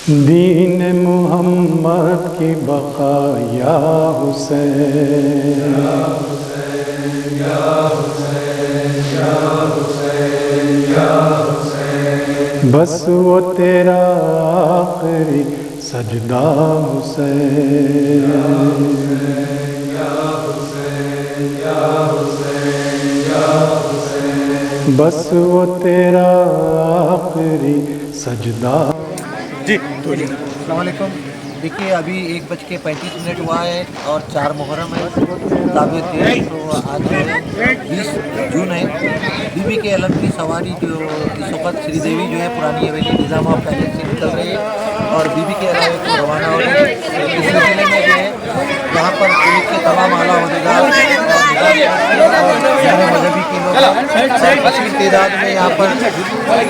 दीन मुहम्मद की बका या हुसैन, या हुसैन, या हुसैन, या हुसैन, या हुसैन। बस वो तेरा आखिरी सजदा हुसैन, या हुसैन, या हुसैन, या हुसैन, या हुसैन। बस वो तेरा आखिरी सजदा। जी अस्सलाम वालेकुम। देखिए अभी 1:35 हुआ है और 4 मुहर्रम है ताबीर 13। तो आज 20 जून है। बीबी के अलम की सवारी जो इस वक्त श्रीदेवी जो है पुरानी हवेली निज़ामा पैलेस से निकल रही है और बीबी के अलावे को रवाना हो रही है। इस सिलसिले में जो है यहाँ पर पुलिस के तमाम आला अहदेदार मजहबी के लोग अच्छी तादाद में यहाँ पर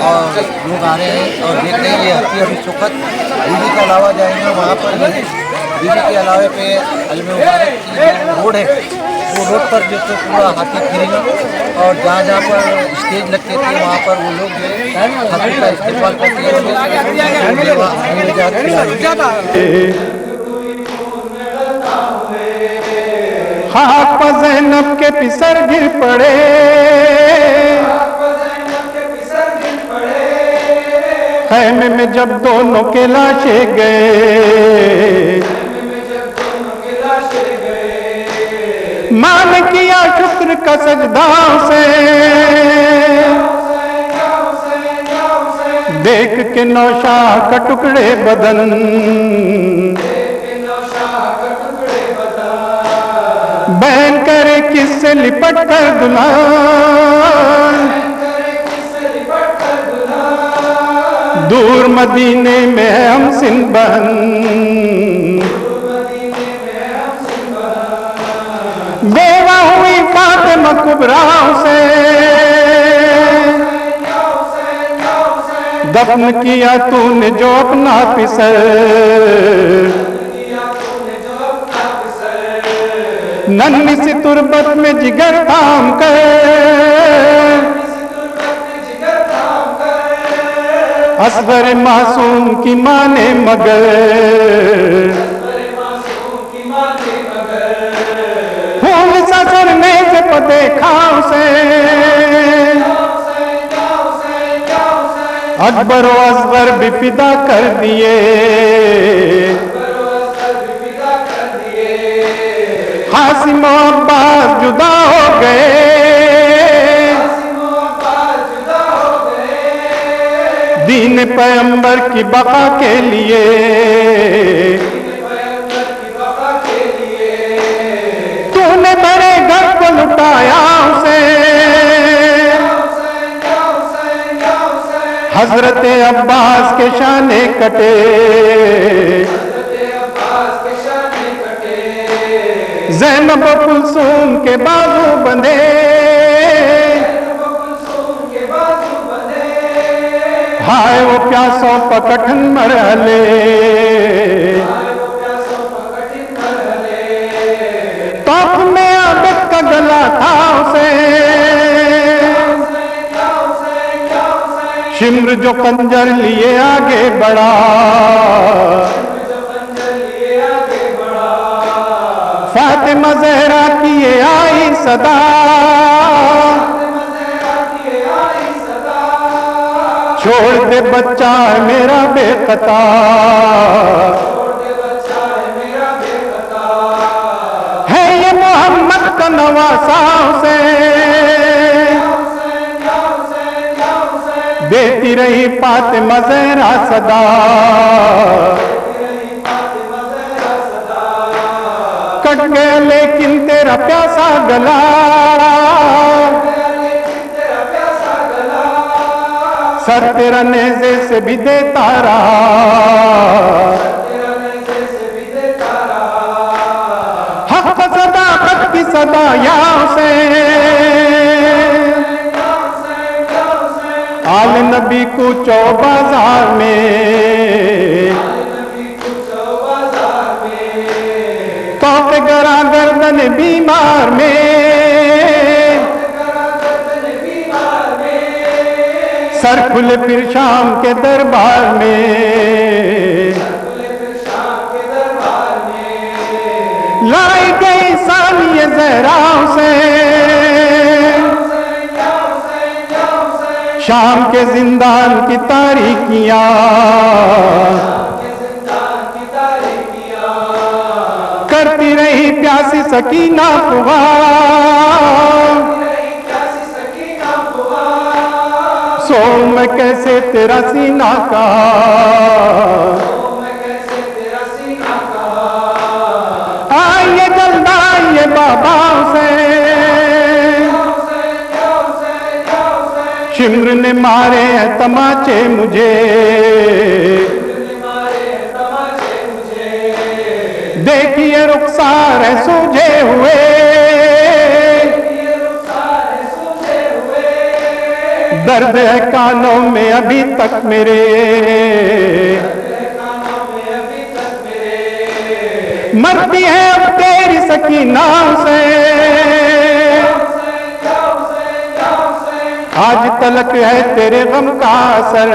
और लोग आ रहे हैं और देख रहे हैं ये हस्ती अभी सुखत बीबी के अलावा जाएंगे वहाँ पर बीबी के अलावे पे अलम मुबारक की जो रोड है वो रोड पर जो तो पूरा हाथी फिरेगा और जहाँ जहाँ पर स्टेज लगते थे वहाँ पर वो लोग जो है हाथी का इस्तेमाल करते हैं। खाक पर ज़ैनब के पिसर गिर पड़े, खैमे में जब दोनों के लाशें गए, मान किया शुक्र का सजदा से, देख के नौशाह का टुकड़े बदन, बहन करे किससे लिपट कर दुल्हन, दूर मदीने में है हमसिन बहन, बेवा हुई फातिमा कुबरा से, दफन किया तूने जो अपना पिसर, नन्ही सी तुरबत में जिगर थाम कर, असगर मासूम की माने मगर, फूल ससरने से पते खाओ से, अकबर व असगर भी फिदा कर दिए, हासिम अब्बास जुदा हो गए, दीन पैगंबर की बका के लिए, तूने बड़े घर को लुटाया उसे, हजरत अब्बास के शाने कटे, ज़ैनब कुलसूम के बाजू बंधे, हाय वो प्यासों पर कठिन मरहले, तोप में आदत का गला था उसे, शिम्र जो कंजर लिए आगे बढ़ा, फातिमा ज़हरा की ये आई सदा, छोड़ दे बच्चा है मेरा बेकता, है ये मोहम्मद का नवासा से, देती रही फातिमा ज़हरा सदा, कट गया लेकिन तेरा प्यासा गला, सर तेरा नेज़े से भी देता रहा, हक़ सदाक़त की सदा या आल नबी कूचो बाजार में, तोहफे गरा गर्दन बीमार में, सर खुले फिर शाम के दरबार में। जहराओं से, शाम के जिंदान की तारीकियां, करती रही प्यासी सकीना पुकार, सो मैं कैसे तेरा सीना का, आइए जल्द आइए बाबा से, शिम्र ने मारे हैं तमाचे मुझे, देखिए रुखसार है सूझे हुए, दर्द है कानों में अभी तक मेरे, मरती है अब तेरी सकीना से, आज तलक है तेरे गम का असर,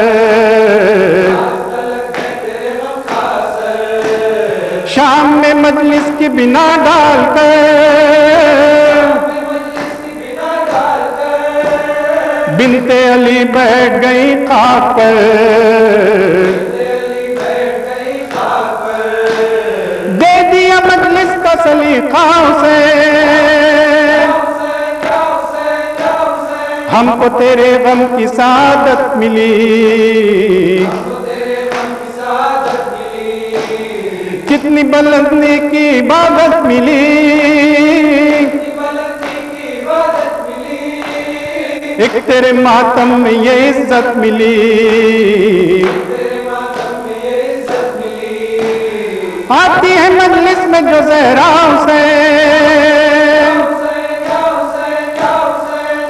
शाम में मजलिस की बिना डालकर, बिनते अली बैठ गई खाक पर, दे दिया मजलिस का सलीका से, हमको तेरे गम की सादत मिली, कितनी बुलंदी की इबादत मिली, एक तेरे मातम में ये इज्जत मिली, आती है मजलिस में जो ज़हराओं से,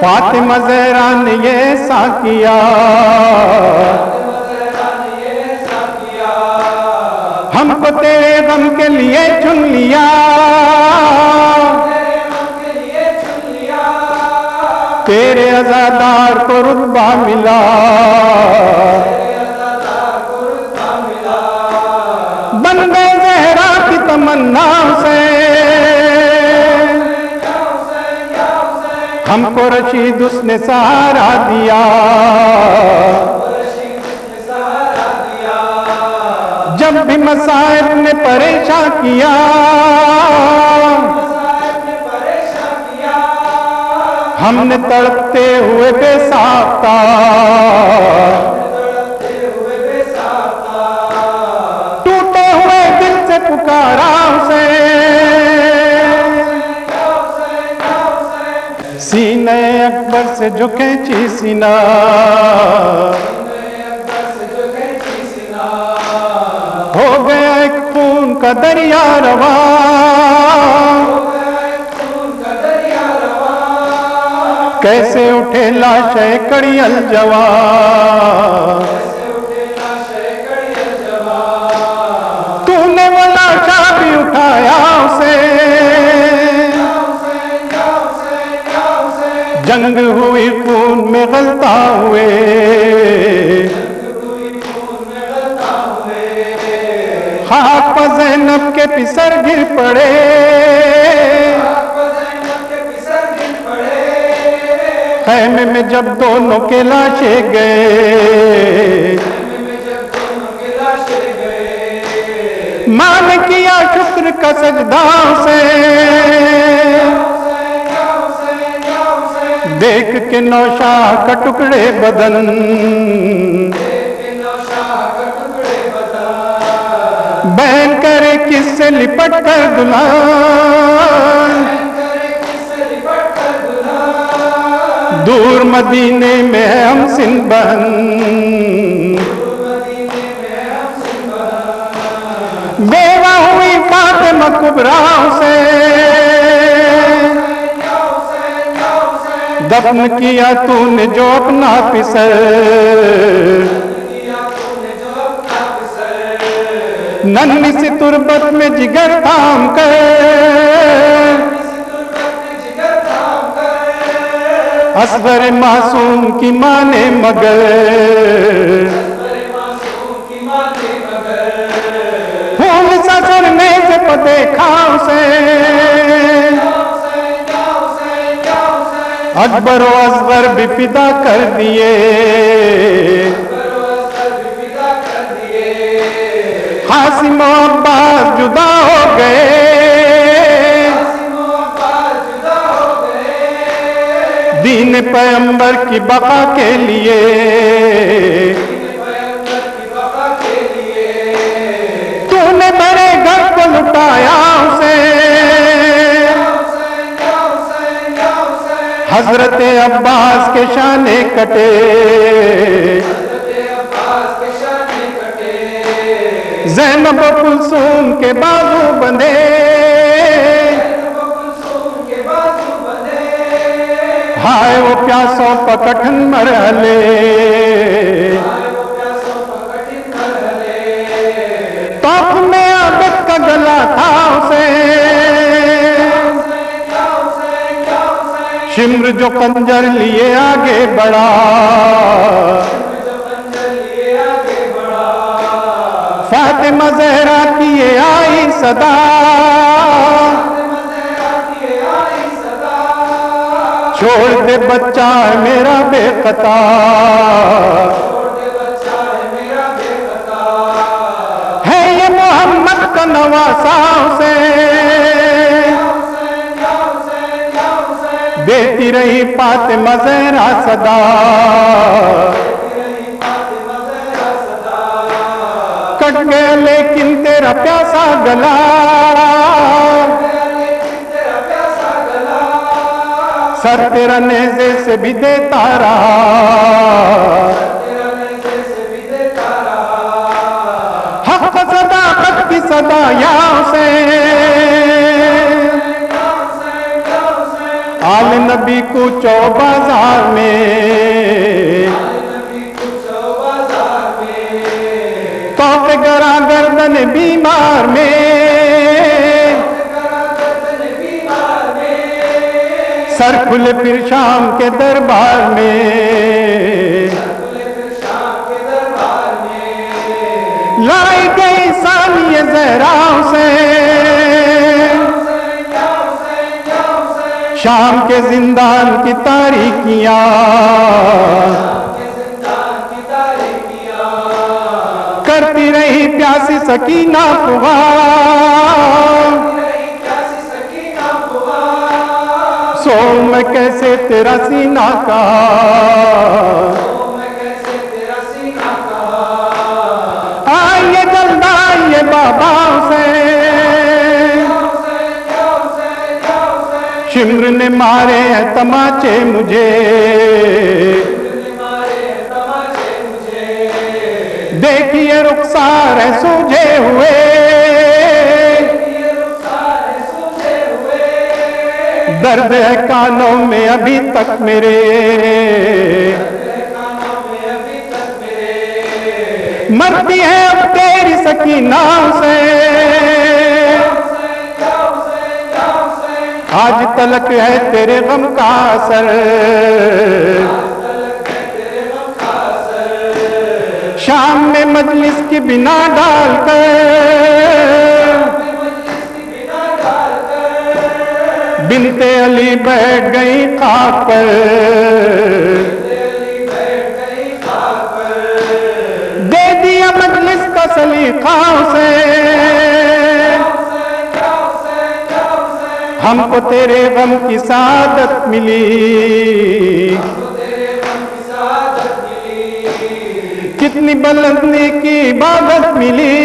फातिमा ज़हरा ने ये ऐसा किया, हमको तेरे गम के लिए चुन लिया, तेरे अज़ादार को रुतबा मिला, बन गए ज़हरा की तमन्ना से, हमको रशीद उसने सहारा दिया, जब भी मसाइब ने परेशान किया, हमने तड़पते हुए बेसाख्ता, टूटे हुए दिल से पुकारा उसे, सीने अकबर से जो खींची सीना, हो गया एक खून का दरिया रवा, कैसे उठे लाशे कड़ियल जवा, तूने वो लाशा भी उठाया उसे, जंग हुई खून में गलता हुए, खाक पर ज़ैनब के पिसर गिर पड़े, खैमे में जब दोनों के लाशे गए, मां ने किया शुक्र का सजदा से, देख के नौशाह का टुकड़े बदन, बहन करे किससे लिपट कर दुल्हन, दूर मदीने में है हमसिन बहन, बेवा हुई फातिमा कुबरा से, दफन किया तूने जो अपना पिसर, नन्ही सी तुरबत में जिगर थाम कर, असगर मासूम की माने मगर, फूल ससुरने से देखा उसे, अकबर व असगर भी फिदा कर दिए, कासिम व अब्बास जुदा हो गए, दीन पैगंबर की बका के लिए, तूने बड़े घर को लुटाया उसे, हजरत अब्बास के शाने कटे, ज़ैनब कुलसूम के बाजू बंधे, हाय वो प्यासों पर कठिन मरहले, तौफ में आबद का गला था उसे, शिम्र जो खंजर लिए आगे बढ़ा, फातिमा ज़हरा की ये आई सदा, छोड़ दे बच्चा है मेरा बेखता, है ये मोहम्मद का नवासा उसे, देती रही फातिमा ज़हरा सदा, कट गया लेकिन तेरा प्यासा गला, सर तेरा नेज़े से भी देता रहा, हक़ सदाक़त की सदा या आल नबी कूचो बाजार में, तोहफे गरा गर्दन बीमार में, सर खुले फिर शाम के दरबार में, लाई गई सानिए ज़हरा से, शाम के जिंदान की तारीकियां, करती रही प्यासी सकीना पुकार, सो मैं कैसे तेरा सीना का, आइए जल्द आइए बाबा से, शिम्र ने मारे हैं तमाचे मुझे, देखिए रुखसार है सूझे हुए, दर्द है कानों में अभी तक मेरे, मरती है अब तेरी सकीना से, आज तलक है तेरे गम का असर, शाम में मजलिस की बिना डालकर, बिनते अली बैठ गई खाक पर, दे दिया मजलिस का सलीका से, हमको तेरे गम की सादत मिली, कितनी बुलंदी की इबादत मिली,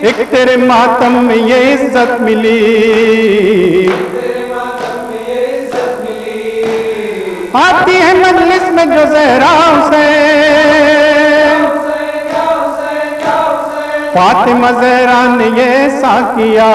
एक तेरे मातम में ये इज्जत मिली, आती है मजलिस में जो ज़हरा से, फातिमा ज़हरा ने ये ऐसा किया,